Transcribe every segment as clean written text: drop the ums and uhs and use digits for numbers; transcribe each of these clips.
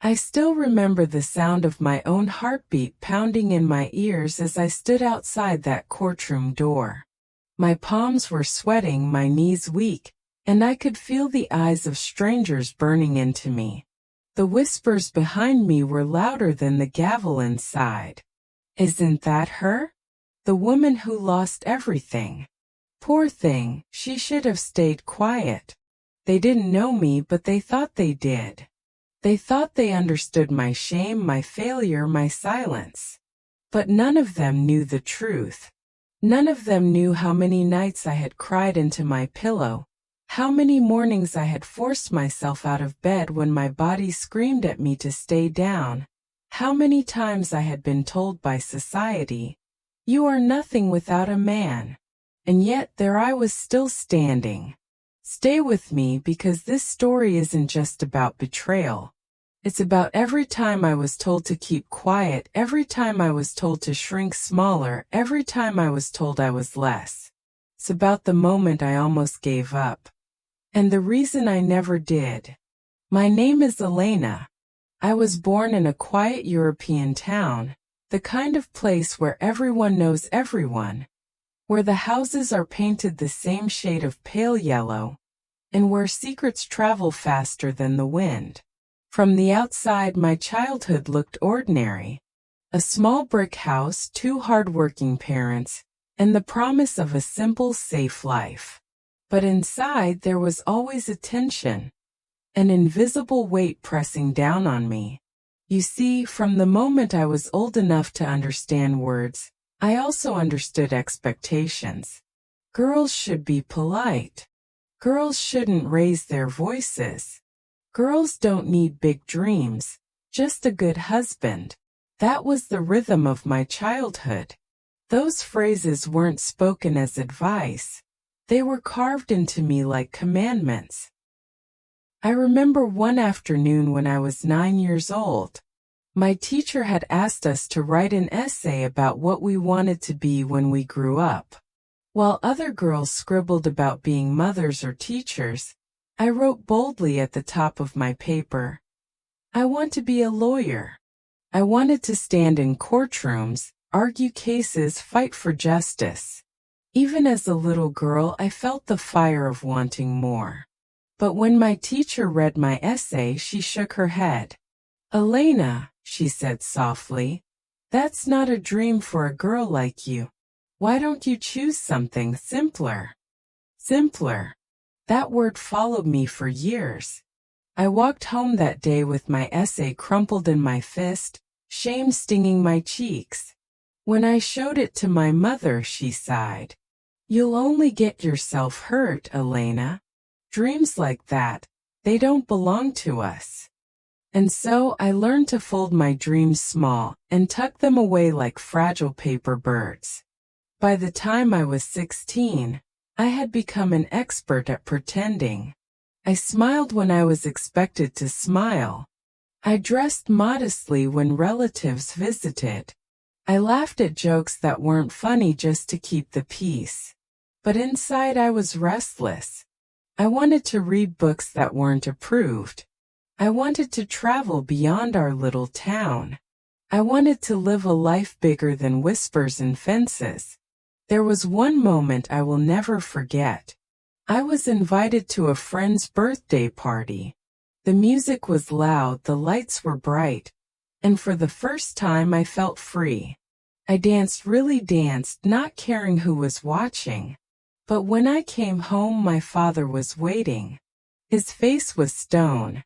I still remember the sound of my own heartbeat pounding in my ears as I stood outside that courtroom door. My palms were sweating, my knees weak, and I could feel the eyes of strangers burning into me. The whispers behind me were louder than the gavel inside. Isn't that her? The woman who lost everything. Poor thing, she should have stayed quiet. They didn't know me, but they thought they did. They thought they understood my shame, my failure, my silence. But none of them knew the truth. None of them knew how many nights I had cried into my pillow, how many mornings I had forced myself out of bed when my body screamed at me to stay down, how many times I had been told by society, "You are nothing without a man." And yet there I was still standing. Stay with me, because this story isn't just about betrayal. It's about every time I was told to keep quiet, every time I was told to shrink smaller, every time I was told I was less. It's about the moment I almost gave up. And the reason I never did. My name is Elena. I was born in a quiet European town, the kind of place where everyone knows everyone, where the houses are painted the same shade of pale yellow, and where secrets travel faster than the wind. From the outside, my childhood looked ordinary. A small brick house, two hardworking parents, and the promise of a simple, safe life. But inside there was always a tension, an invisible weight pressing down on me. You see, from the moment I was old enough to understand words, I also understood expectations. Girls should be polite. Girls shouldn't raise their voices. Girls don't need big dreams, just a good husband. That was the rhythm of my childhood. Those phrases weren't spoken as advice. They were carved into me like commandments. I remember one afternoon when I was 9 years old. My teacher had asked us to write an essay about what we wanted to be when we grew up. While other girls scribbled about being mothers or teachers, I wrote boldly at the top of my paper, "I want to be a lawyer." I wanted to stand in courtrooms, argue cases, fight for justice. Even as a little girl, I felt the fire of wanting more. But when my teacher read my essay, she shook her head. "Elena," she said softly, "that's not a dream for a girl like you. Why don't you choose something simpler?" Simpler. That word followed me for years. I walked home that day with my essay crumpled in my fist, shame stinging my cheeks. When I showed it to my mother, she sighed. "You'll only get yourself hurt, Elena. Dreams like that, they don't belong to us." And so I learned to fold my dreams small and tuck them away like fragile paper birds. By the time I was 16, I had become an expert at pretending. I smiled when I was expected to smile. I dressed modestly when relatives visited. I laughed at jokes that weren't funny just to keep the peace. But inside I was restless. I wanted to read books that weren't approved. I wanted to travel beyond our little town. I wanted to live a life bigger than whispers and fences. There was one moment I will never forget. I was invited to a friend's birthday party. The music was loud, the lights were bright, and for the first time I felt free. I danced, really danced, not caring who was watching. But when I came home, my father was waiting. His face was stone.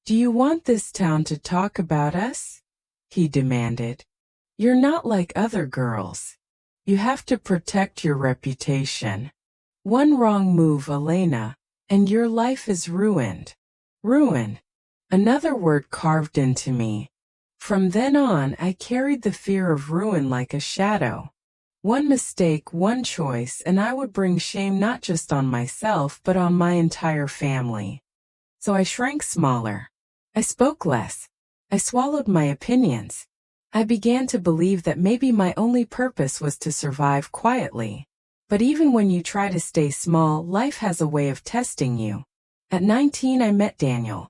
"Do you want this town to talk about us?" he demanded. "You're not like other girls. You have to protect your reputation. One wrong move, Elena, and your life is ruined." Ruin. Another word carved into me. From then on, I carried the fear of ruin like a shadow. One mistake, one choice, and I would bring shame not just on myself but on my entire family. So I shrank smaller. I spoke less. I swallowed my opinions. I began to believe that maybe my only purpose was to survive quietly. But even when you try to stay small, life has a way of testing you. At 19, I met Daniel.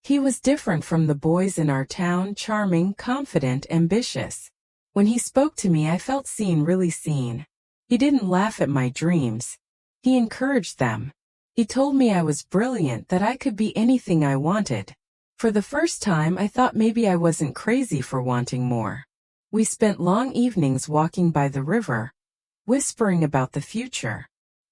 He was different from the boys in our town, charming, confident, ambitious. When he spoke to me, I felt seen, really seen. He didn't laugh at my dreams. He encouraged them. He told me I was brilliant, that I could be anything I wanted. For the first time, I thought maybe I wasn't crazy for wanting more. We spent long evenings walking by the river, whispering about the future.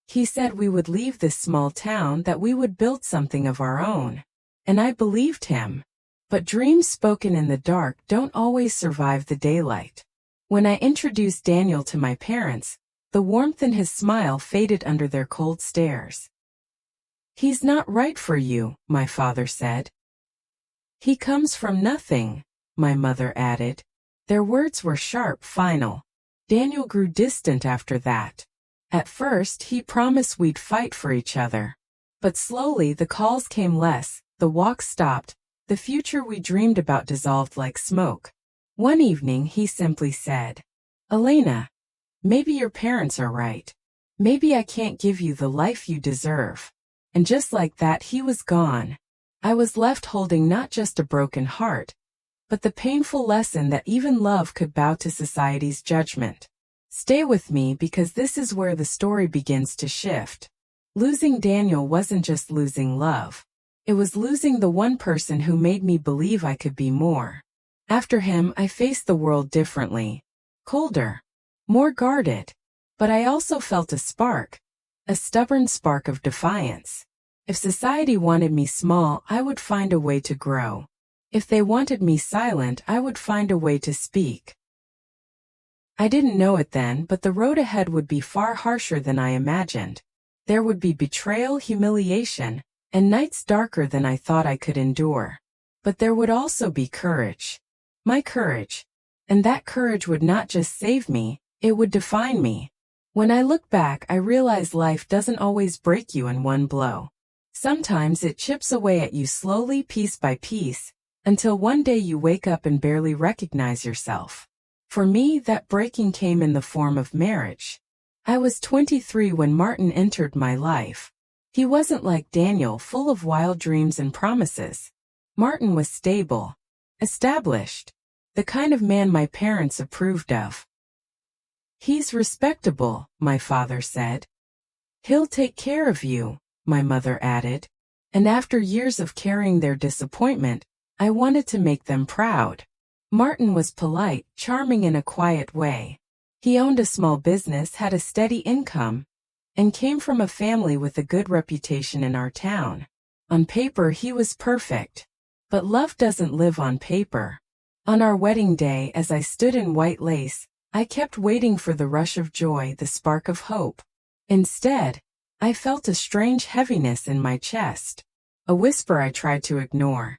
He said we would leave this small town, that we would build something of our own. And I believed him. But dreams spoken in the dark don't always survive the daylight. When I introduced Daniel to my parents, the warmth in his smile faded under their cold stares. "He's not right for you," my father said. "He comes from nothing," my mother added. Their words were sharp, final. Daniel grew distant after that. At first, he promised we'd fight for each other. But slowly the calls came less, the walks stopped, the future we dreamed about dissolved like smoke. One evening he simply said, "Elena, maybe your parents are right. Maybe I can't give you the life you deserve." And just like that he was gone. I was left holding not just a broken heart, but the painful lesson that even love could bow to society's judgment. Stay with me, because this is where the story begins to shift. Losing Daniel wasn't just losing love. It was losing the one person who made me believe I could be more. After him, I faced the world differently. Colder. More guarded. But I also felt a spark. A stubborn spark of defiance. If society wanted me small, I would find a way to grow. If they wanted me silent, I would find a way to speak. I didn't know it then, but the road ahead would be far harsher than I imagined. There would be betrayal, humiliation, and nights darker than I thought I could endure. But there would also be courage. My courage. And that courage would not just save me, it would define me. When I look back, I realize life doesn't always break you in one blow. Sometimes it chips away at you slowly, piece by piece, until one day you wake up and barely recognize yourself. For me, that breaking came in the form of marriage. I was 23 when Martin entered my life. He wasn't like Daniel, full of wild dreams and promises. Martin was stable, established, the kind of man my parents approved of. "He's respectable," my father said. "He'll take care of you," my mother added. And after years of carrying their disappointment, I wanted to make them proud. Martin was polite, charming in a quiet way. He owned a small business, had a steady income, and came from a family with a good reputation in our town. On paper, he was perfect. But love doesn't live on paper. On our wedding day, as I stood in white lace, I kept waiting for the rush of joy, the spark of hope. Instead, I felt a strange heaviness in my chest. A whisper I tried to ignore.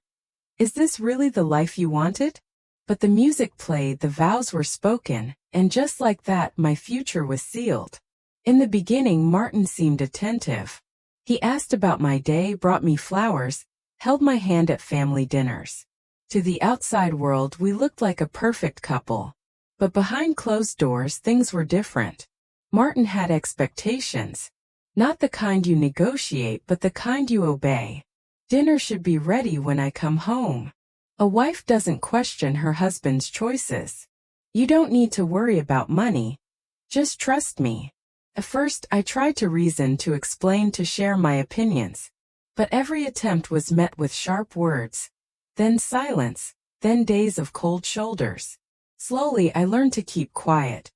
"Is this really the life you wanted?" But the music played, the vows were spoken, and just like that, my future was sealed. In the beginning, Martin seemed attentive. He asked about my day, brought me flowers, held my hand at family dinners. To the outside world, we looked like a perfect couple. But behind closed doors, things were different. Martin had expectations. Not the kind you negotiate, but the kind you obey. Dinner should be ready when I come home. A wife doesn't question her husband's choices. You don't need to worry about money. Just trust me. At first, I tried to reason, to explain, to share my opinions. But every attempt was met with sharp words. Then silence, then days of cold shoulders. Slowly, I learned to keep quiet.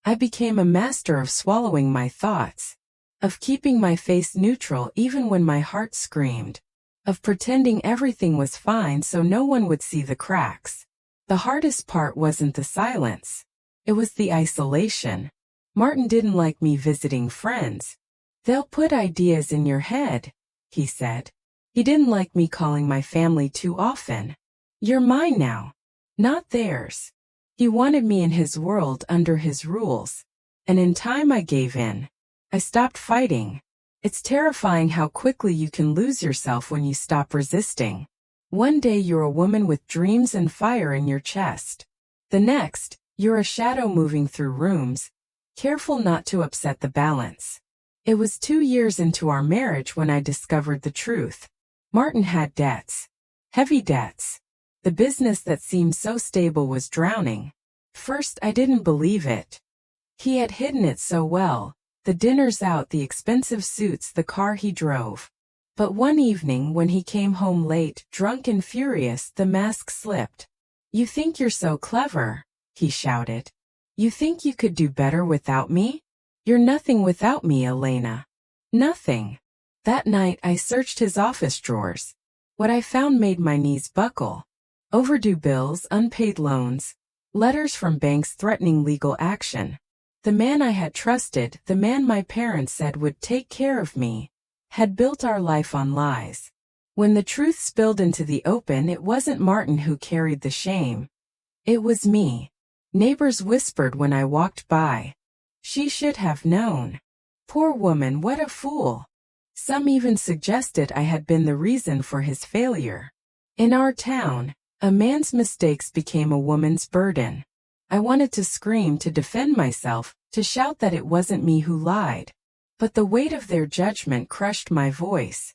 I became a master of swallowing my thoughts, of keeping my face neutral even when my heart screamed, of pretending everything was fine so no one would see the cracks. The hardest part wasn't the silence. It was the isolation. Martin didn't like me visiting friends. "They'll put ideas in your head," he said. He didn't like me calling my family too often. "You're mine now, not theirs." He wanted me in his world, under his rules. And in time I gave in. I stopped fighting. It's terrifying how quickly you can lose yourself when you stop resisting. One day you're a woman with dreams and fire in your chest. The next, you're a shadow moving through rooms, careful not to upset the balance. It was 2 years into our marriage when I discovered the truth. Martin had debts. Heavy debts. The business that seemed so stable was drowning. First, I didn't believe it. He had hidden it so well. The dinners out, the expensive suits, the car he drove. But one evening when he came home late, drunk and furious, the mask slipped. "You think you're so clever," he shouted. "You think you could do better without me? You're nothing without me, Elena. Nothing." That night I searched his office drawers. What I found made my knees buckle. Overdue bills, unpaid loans, letters from banks threatening legal action. The man I had trusted, the man my parents said would take care of me, had built our life on lies. When the truth spilled into the open, it wasn't Martin who carried the shame. It was me. Neighbors whispered when I walked by. "She should have known. Poor woman, what a fool." Some even suggested I had been the reason for his failure. In our town, a man's mistakes became a woman's burden. I wanted to scream, to defend myself, to shout that it wasn't me who lied. But the weight of their judgment crushed my voice.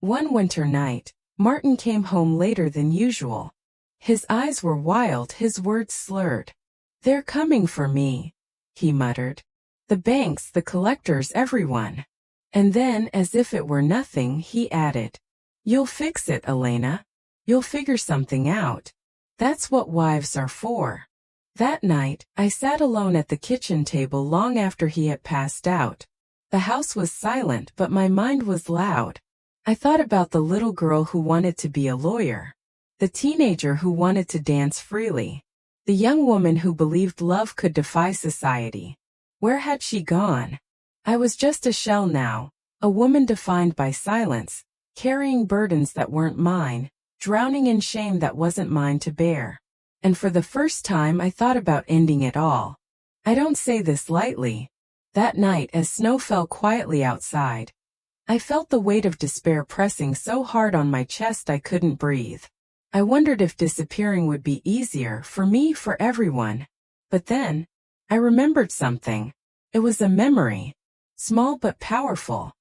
One winter night, Martin came home later than usual. His eyes were wild, his words slurred. "They're coming for me," he muttered. "The banks, the collectors, everyone." And then, as if it were nothing, he added, "You'll fix it, Elena. You'll figure something out. That's what wives are for." That night, I sat alone at the kitchen table long after he had passed out. The house was silent, but my mind was loud. I thought about the little girl who wanted to be a lawyer, the teenager who wanted to dance freely, the young woman who believed love could defy society. Where had she gone? I was just a shell now, a woman defined by silence, carrying burdens that weren't mine, drowning in shame that wasn't mine to bear. And for the first time I thought about ending it all. I don't say this lightly. That night, as snow fell quietly outside, I felt the weight of despair pressing so hard on my chest I couldn't breathe. I wondered if disappearing would be easier, for me, for everyone. But then, I remembered something. It was a memory. Small but powerful.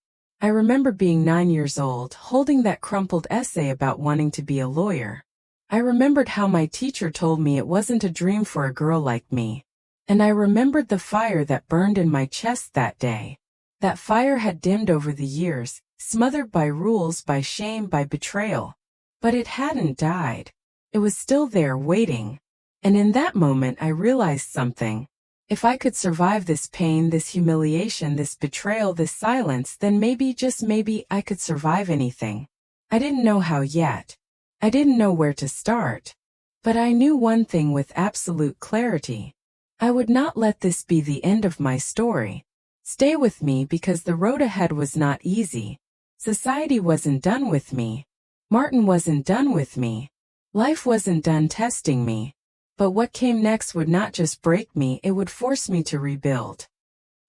I remember being 9 years old, holding that crumpled essay about wanting to be a lawyer. I remembered how my teacher told me it wasn't a dream for a girl like me. And I remembered the fire that burned in my chest that day. That fire had dimmed over the years, smothered by rules, by shame, by betrayal. But it hadn't died. It was still there, waiting. And in that moment I realized something. If I could survive this pain, this humiliation, this betrayal, this silence, then maybe, just maybe, I could survive anything. I didn't know how yet. I didn't know where to start. But I knew one thing with absolute clarity. I would not let this be the end of my story. Stay with me, because the road ahead was not easy. Society wasn't done with me. Martin wasn't done with me. Life wasn't done testing me. But what came next would not just break me, it would force me to rebuild.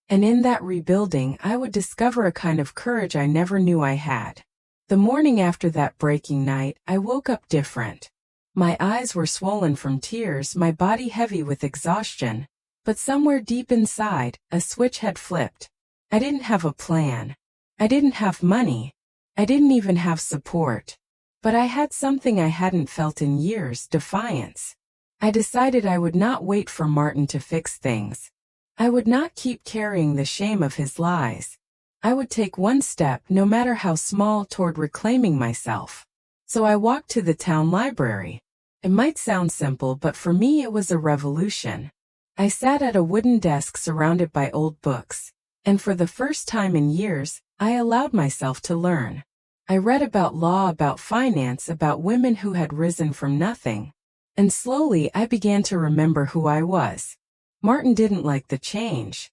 And in that rebuilding, I would discover a kind of courage I never knew I had. The morning after that breaking night, I woke up different. My eyes were swollen from tears, my body heavy with exhaustion. But somewhere deep inside, a switch had flipped. I didn't have a plan. I didn't have money. I didn't even have support. But I had something I hadn't felt in years: defiance. I decided I would not wait for Martin to fix things. I would not keep carrying the shame of his lies. I would take one step, no matter how small, toward reclaiming myself. So I walked to the town library. It might sound simple, but for me it was a revolution. I sat at a wooden desk surrounded by old books, and for the first time in years, I allowed myself to learn. I read about law, about finance, about women who had risen from nothing. And slowly I began to remember who I was. Martin didn't like the change.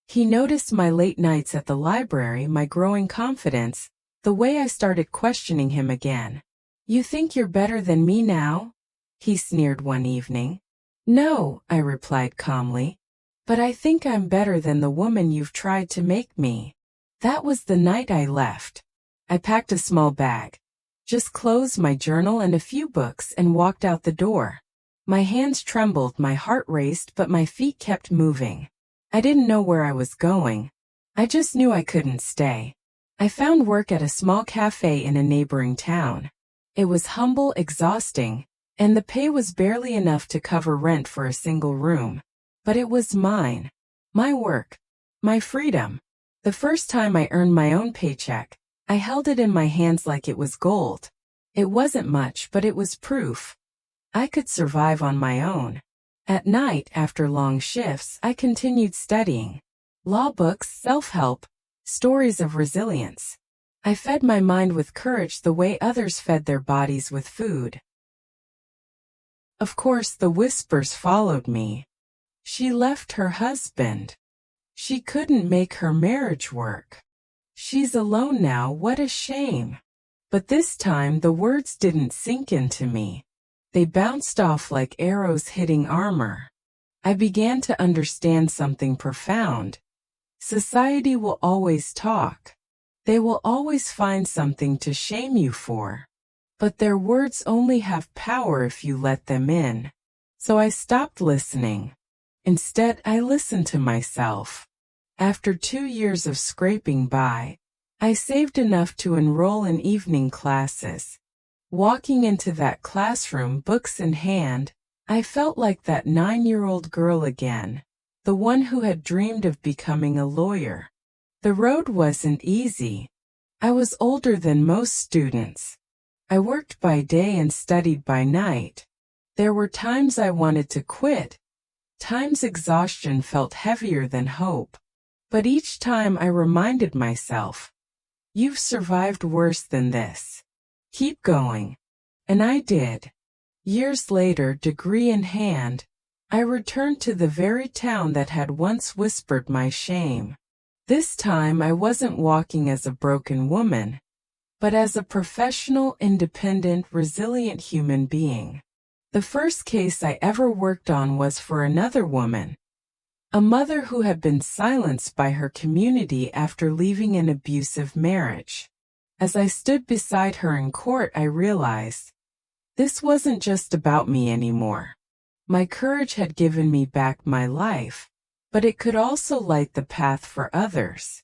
He noticed my late nights at the library, my growing confidence, the way I started questioning him again. "You think you're better than me now?" he sneered one evening. "No," I replied calmly. "But I think I'm better than the woman you've tried to make me." That was the night I left. I packed a small bag. Just clothes, my journal, and a few books, and walked out the door. My hands trembled, my heart raced, but my feet kept moving. I didn't know where I was going. I just knew I couldn't stay. I found work at a small cafe in a neighboring town. It was humble, exhausting, and the pay was barely enough to cover rent for a single room. But it was mine. My work. My freedom. The first time I earned my own paycheck, I held it in my hands like it was gold. It wasn't much, but it was proof. I could survive on my own. At night, after long shifts, I continued studying. Law books, self-help, stories of resilience. I fed my mind with courage the way others fed their bodies with food. Of course, the whispers followed me. She left her husband. She couldn't make her marriage work. She's alone now, what a shame. But this time the words didn't sink into me. They bounced off like arrows hitting armor. I began to understand something profound. Society will always talk. They will always find something to shame you for. But their words only have power if you let them in. So I stopped listening. Instead, I listened to myself. After 2 years of scraping by, I saved enough to enroll in evening classes. Walking into that classroom, books in hand, I felt like that 9-year-old girl again, the one who had dreamed of becoming a lawyer. The road wasn't easy. I was older than most students. I worked by day and studied by night. There were times I wanted to quit. Times exhaustion felt heavier than hope. But each time I reminded myself, you've survived worse than this. Keep going. And I did. Years later, degree in hand, I returned to the very town that had once whispered my shame. This time I wasn't walking as a broken woman, but as a professional, independent, resilient human being. The first case I ever worked on was for another woman, a mother who had been silenced by her community after leaving an abusive marriage. As I stood beside her in court, I realized this wasn't just about me anymore. My courage had given me back my life, but it could also light the path for others.